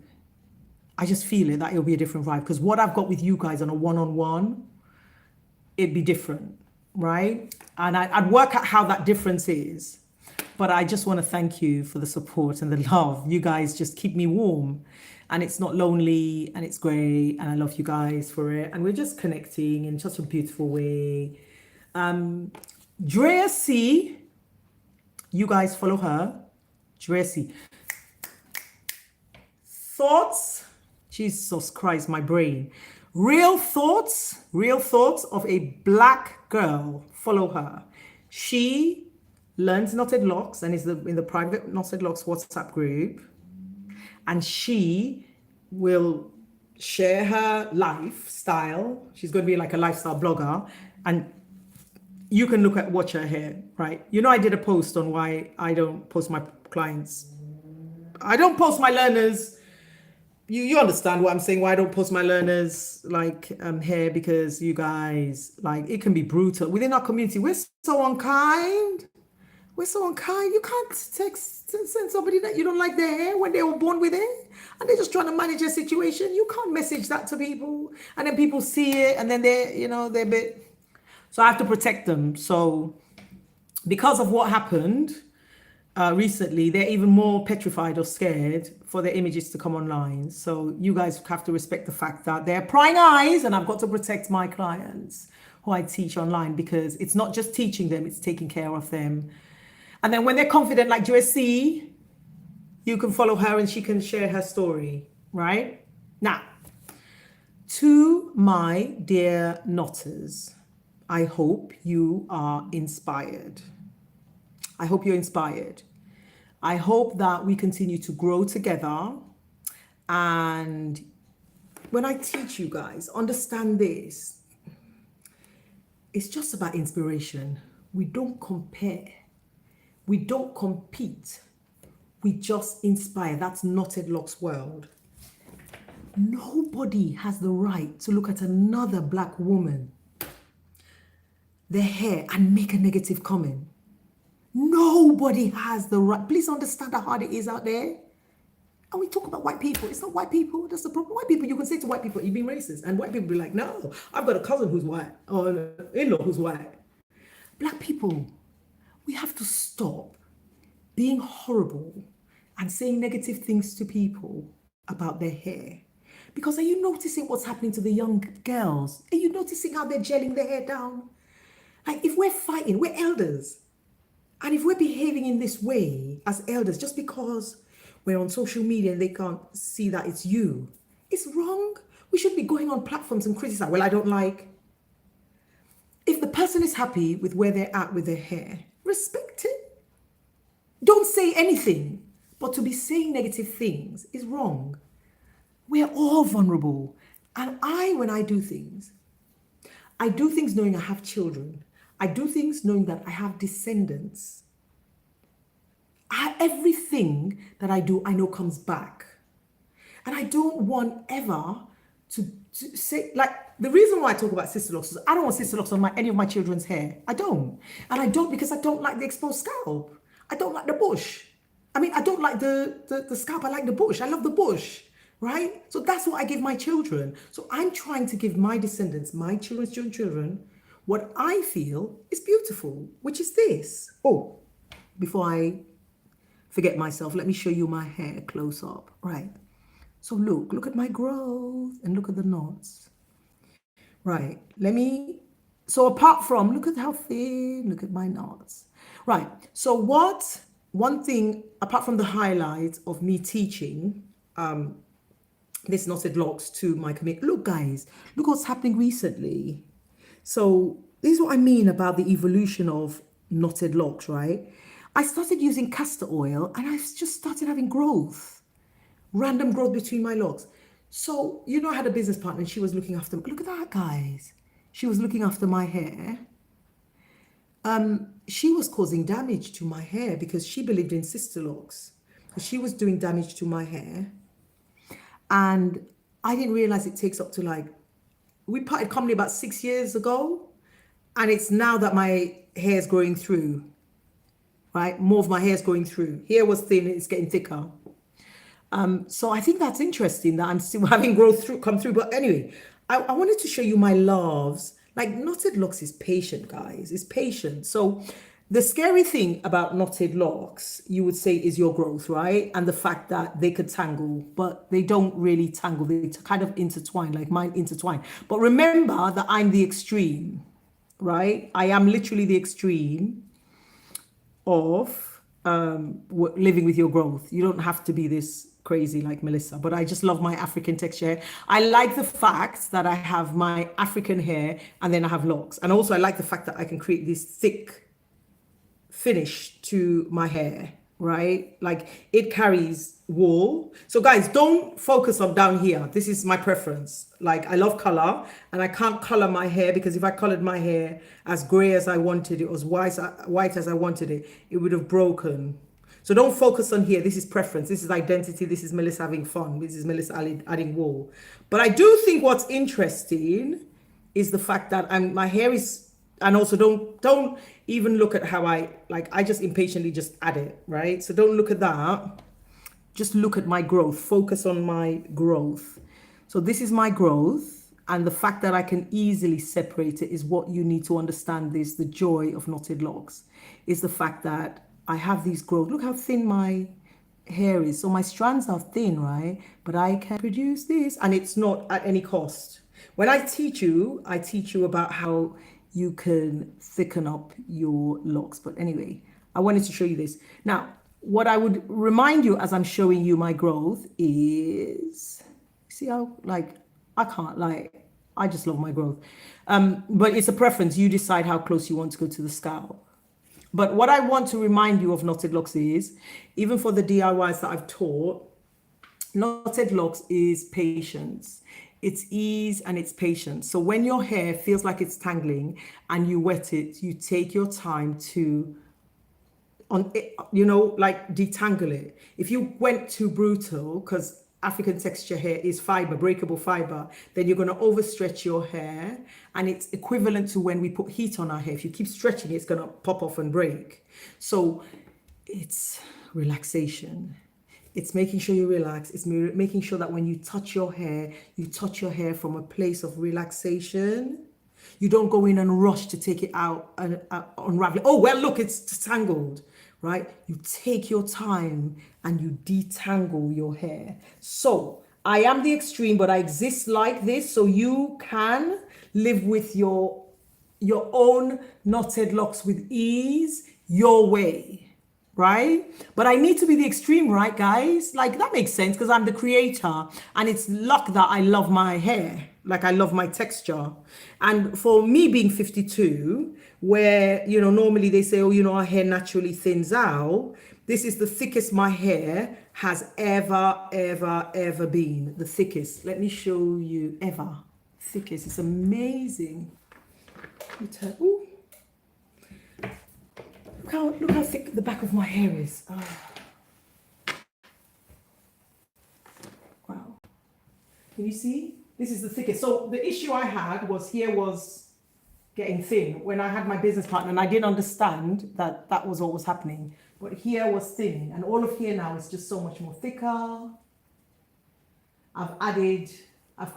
S1: I just feel it, that it'll be a different vibe, because what I've got with you guys on a one-on-one, it'd be different, right? And I'd work out how that difference is. But I just want to thank you for the support and the love. You guys just keep me warm, and it's not lonely, and it's great, and I love you guys for it. And we're just connecting in such a beautiful way. Drea C, you guys follow her. Drea C. Thoughts, Jesus Christ, my brain. Real thoughts of a Black girl. Follow her. She learns Knotted Locs and is in the private Knotted Locs WhatsApp group. And she will share her lifestyle. She's going to be like a lifestyle blogger. And you can watch her hair, right? You know, I did a post on why I don't post my clients' I don't post my learners. You understand what I'm saying? Why I don't post my learners like hair, because you guys, like, it can be brutal within our community. We're so unkind. We're so unkind. You can't send somebody that you don't like their hair when they were born with it, and they're just trying to manage a situation. You can't message that to people, and then people see it, and then they're a bit. So I have to protect them. So because of what happened recently, they're even more petrified or scared for their images to come online. So you guys have to respect the fact that they're prying eyes, and I've got to protect my clients who I teach online, because it's not just teaching them, it's taking care of them. And then when they're confident, like Joyce, you can follow her and she can share her story, right? Now, to my dear knotters, I hope you are inspired. I hope you're inspired. I hope that we continue to grow together. And when I teach you guys, understand this. It's just about inspiration. We don't compare. We don't compete. We just inspire. That's Knotted Locs world. Nobody has the right to look at another Black woman, their hair, and make a negative comment. Nobody has the right. Please understand how hard it is out there. And we talk about white people. It's not white people. That's the problem. White people, you can say to white people, you're being racist. And white people be like, no, I've got a cousin who's white, or an in-law who's white. Black people, we have to stop being horrible and saying negative things to people about their hair. Because are you noticing what's happening to the young girls? Are you noticing how they're gelling their hair down? Like, if we're fighting, we're elders. And if we're behaving in this way as elders, just because we're on social media and they can't see that it's you, it's wrong. We should be going on platforms and criticize. Well, I don't like. If the person is happy with where they're at with their hair, respect it. Don't say anything. But to be saying negative things is wrong. We're all vulnerable. And when I do things knowing I have children. I do things knowing that I have descendants. Everything that I do, I know comes back. And I don't want ever to say, like, the reason why I talk about Sisterlocks is I don't want Sisterlocks on any of my children's hair. I don't. And I don't because I don't like the exposed scalp. I don't like the bush. I mean, I don't like the scalp. I like the bush. I love the bush, right? So that's what I give my children. So I'm trying to give my descendants, my children's children, what I feel is beautiful, which is this. Oh, before I forget myself, let me show you my hair close up, right? So look at my growth and look at the knots, right? So apart from, look at how thin, look at my knots, right? So one thing, apart from the highlight of me teaching this Knotted Locs to my community, look guys, look what's happening recently. So this is what I mean about the evolution of Knotted Locs, right? I started using castor oil and I just started having growth, random growth between my locks. So, I had a business partner and she was looking after, look at that, guys. She was looking after my hair. She was causing damage to my hair because she believed in Sisterlocks. She was doing damage to my hair. And I didn't realize it takes up to we parted company about 6 years ago. And it's now that my hair is growing through, right? More of my hair is going through. Here was thin, it's getting thicker. So I think that's interesting that I'm still having growth come through. But anyway, I wanted to show you my loves. Like, Knotted Locs is patient, guys. It's patient. So the scary thing about Knotted Locs, you would say, is your growth, right? And the fact that they could tangle, but they don't really tangle. They kind of intertwine, like mine intertwine. But remember that I'm the extreme, right? I am literally the extreme of living with your growth. You don't have to be this crazy like Melissa, but I just love my African texture. I like the fact that I have my African hair and then I have locks. And also I like the fact that I can create this thick finish to my hair, right? Like, it carries wool. So guys, don't focus on down here. This is my preference. Like, I love color and I can't color my hair because if I colored my hair as gray as I wanted it, or as white as I wanted it, it would have broken. So don't focus on here. This is preference. This is identity. This is Melissa having fun. This is Melissa adding wool. But I do think what's interesting is the fact that my hair is, and also don't even look at how I just impatiently just add it, right? So don't look at that. Just look at my growth. Focus on my growth. So this is my growth. And the fact that I can easily separate it is what you need to understand. Is the joy of knotted locks, is the fact that I have these growth. Look how thin my hair is. So my strands are thin, right? But I can produce this, and it's not at any cost. When I teach you about how you can thicken up your locks. But anyway, I wanted to show you this. Now, what I would remind you as I'm showing you my growth is, see how I just love my growth. But it's a preference. You decide how close you want to go to the scalp. But what I want to remind you of knotted locks is, even for the DIYs that I've taught, knotted locks is patience. It's ease and it's patience. So when your hair feels like it's tangling and you wet it, you take your time to, detangle it. If you went too brutal, because African texture hair is fiber, breakable fiber, then you're going to overstretch your hair, and it's equivalent to when we put heat on our hair. If you keep stretching it, it's going to pop off and break. So it's relaxation. It's making sure you relax. It's making sure that when you touch your hair from a place of relaxation. You don't go in and rush to take it out and unravel it. Oh, well, look, it's tangled, right? You take your time and you detangle your hair. So I am the extreme, but I exist like this, so you can live with your own knotted locks with ease, your way, right? But I need to be the extreme, right, guys? Like, that makes sense because I'm the creator, and it's luck that I love my hair. Like, I love my texture. And for me being 52, where, normally they say, our hair naturally thins out. This is the thickest my hair has ever been. The thickest. Let me show you. Ever. Thickest. It's amazing. Ooh. Look how thick the back of my hair is. Oh. Wow. Can you see? This is the thickest. So the issue I had was getting thin when I had my business partner, and I didn't understand that was what was happening. But here was thinning, and all of here now is just so much more thicker. I've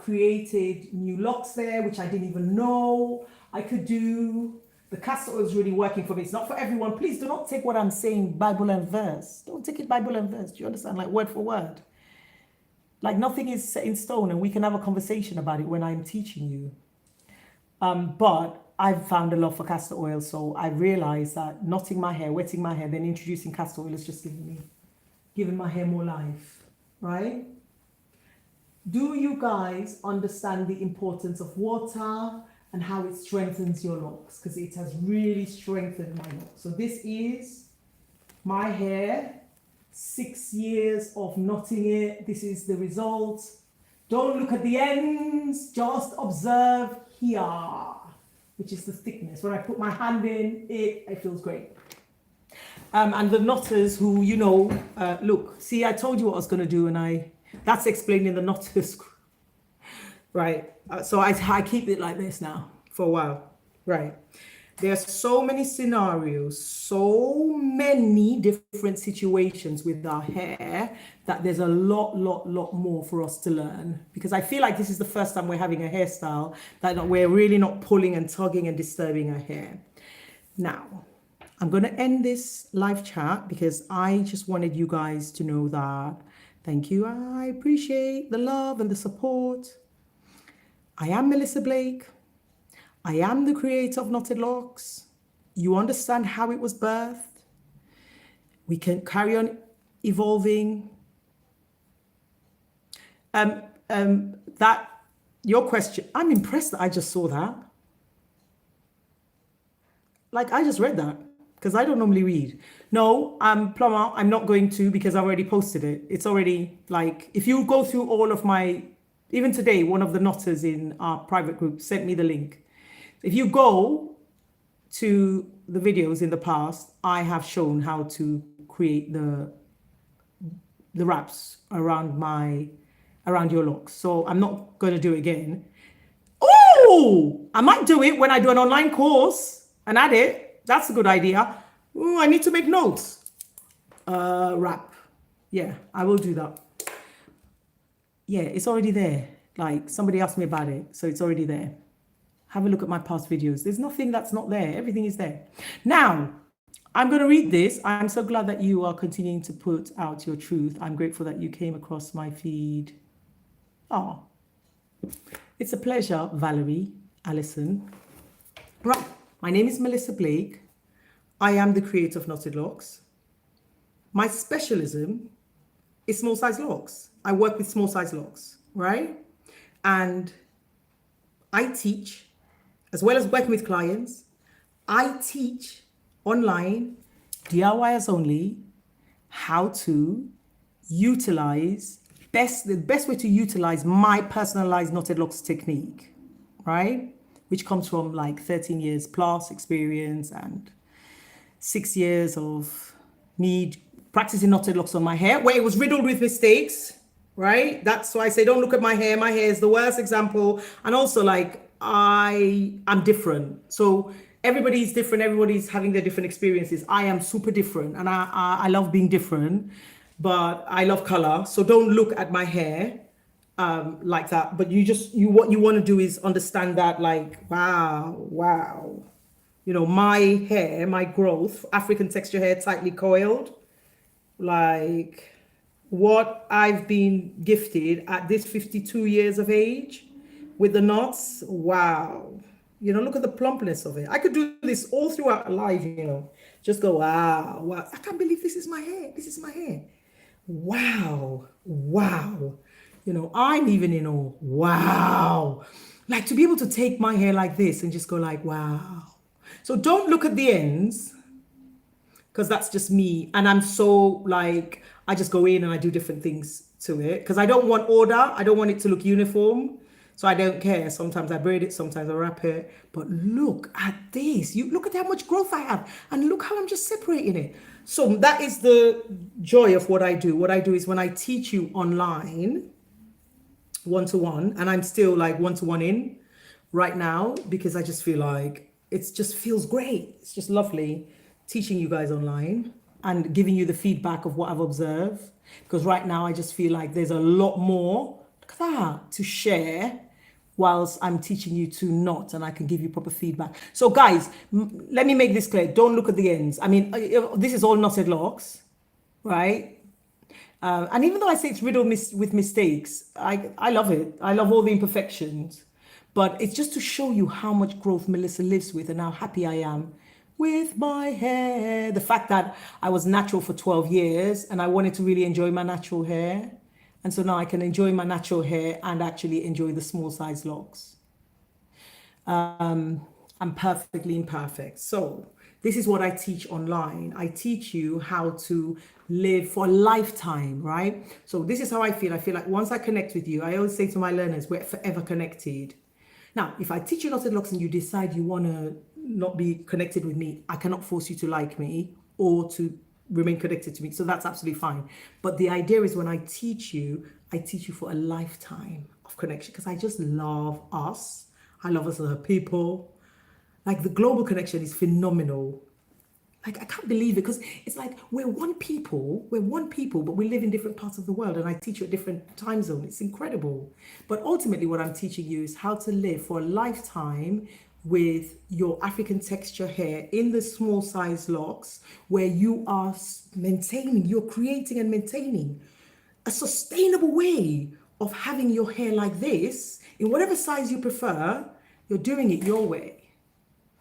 S1: created new locks there, which I didn't even know I could do. The castor oil is really working for me. It's not for everyone. Please do not take what I'm saying Bible and verse. Don't take it Bible and verse. Do you understand? Like, word for word. Like, nothing is set in stone, and we can have a conversation about it when I'm teaching you. But I've found a love for castor oil, so I realized that knotting my hair, wetting my hair, then introducing castor oil is just giving my hair more life, right? Do you guys understand the importance of water and how it strengthens your locks? Because it has really strengthened my locks. So this is my hair. 6 years of knotting it. This is the result. Don't look at the ends, just observe here, which is the thickness. When I put my hand in, it feels great. And the knotters who, look, see, I told you what I was going to do, and that's explaining the knotters, right? So I keep it like this now for a while, right? There's so many scenarios, so many different situations with our hair that there's a lot more for us to learn, because I feel like this is the first time we're having a hairstyle that we're really not pulling and tugging and disturbing our hair. Now, I'm going to end this live chat because I just wanted you guys to know that thank you. I appreciate the love and the support. I am Melissa Blake. I am the creator of Knotted Locs. You understand how it was birthed. We can carry on evolving. Your question, I'm impressed that I just saw that. Like, I just read that because I don't normally read. No, Plumber, I'm not going to, because I've already posted it. It's already, like, if you go through all of my, even today, one of the knotters in our private group sent me the link. If you go to the videos in the past, I have shown how to create the wraps around your locks. So I'm not going to do it again. Oh, I might do it when I do an online course and add it. That's a good idea. Oh, I need to make notes. Wrap. Yeah, I will do that. Yeah, it's already there. Like somebody asked me about it, so it's already there. Have a look at my past videos. There's nothing that's not there. Everything is there. Now, I'm going to read this. I'm so glad that you are continuing to put out your truth. I'm grateful that you came across my feed. Oh, it's a pleasure, Valerie, Allison. Right, my name is Melissa Blake. I am the creator of Knotted Locs. My specialism is small size locks. I work with small size locks, right? And I teach, as well as working with clients. I teach online, DIYers only, how to utilize the best way to utilize my personalized knotted locks technique, right? Which comes from like 13 years plus experience and 6 years of me practicing knotted locks on my hair, where it was riddled with mistakes, right? That's why I say, don't look at my hair. My hair is the worst example. And also like, I'm different. So everybody's different. Everybody's having their different experiences. I am super different and I love being different, but I love color. So don't look at my hair like that. But what you want to do is understand that like, wow. You know, my hair, my growth, African texture hair, tightly coiled, like what I've been gifted at this 52 years of age with the knots. Wow. You know, look at the plumpness of it. I could do this all throughout life, you know, just go, wow. I can't believe this is my hair. This is my hair. Wow. You know, I'm even in awe. Wow. Like to be able to take my hair like this and just go like, wow. So don't look at the ends, because that's just me. And I'm so like, I just go in and I do different things to it because I don't want order. I don't want it to look uniform. So I don't care. Sometimes I braid it, sometimes I wrap it. But look at this. You look at how much growth I have and look how I'm just separating it. So that is the joy of what I do. What I do is when I teach you online, one-to-one, and I'm still like one-to-one in right now because I just feel like it just feels great. It's just lovely teaching you guys online and giving you the feedback of what I've observed. Because right now I just feel like there's a lot more, look at that, to share whilst I'm teaching you to knot and I can give you proper feedback. So guys, let me make this clear. Don't look at the ends. I mean, this is all knotted locks, right? And even though I say it's riddled with mistakes, I love it. I love all the imperfections. But it's just to show you how much growth Melissa lives with and how happy I am with my hair. The fact that I was natural for 12 years and I wanted to really enjoy my natural hair. And so now I can enjoy my natural hair and actually enjoy the small size locks. I'm perfectly imperfect. So this is what I teach online. I teach you how to live for a lifetime, right? So this is how I feel. I feel like once I connect with you, I always say to my learners, we're forever connected. Now, if I teach you knotted locks and you decide you want to not be connected with me, I cannot force you to like me or to remain connected to me. So that's absolutely fine. But the idea is when I teach you for a lifetime of connection because I just love us. I love us as a people. Like the global connection is phenomenal. Like I can't believe it because it's like we're one people, but we live in different parts of the world and I teach you a different time zone. It's incredible. But ultimately what I'm teaching you is how to live for a lifetime with your African texture hair in the small size locks where you are you're creating and maintaining a sustainable way of having your hair like this in whatever size you prefer. You're doing it your way.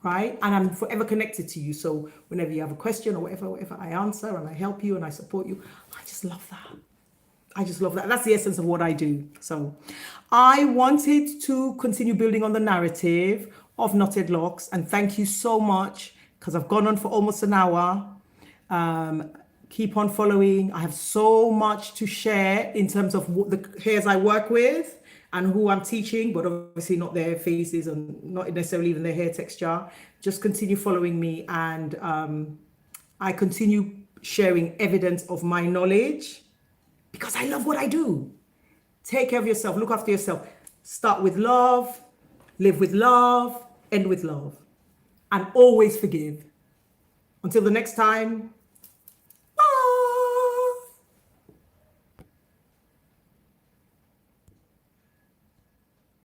S1: Right? And I'm forever connected to you. So whenever you have a question or whatever, I answer and I help you and I support you. I just love that. That's the essence of what I do. So I wanted to continue building on the narrative of Knotted Locs. And thank you so much because I've gone on for almost an hour. Keep on following. I have so much to share in terms of what the hairs I work with and who I'm teaching, but obviously not their faces and not necessarily even their hair texture. Just continue following me and I continue sharing evidence of my knowledge because I love what I do. Take care of yourself, look after yourself. Start with love, live with love, end with love, and always forgive. Until the next time,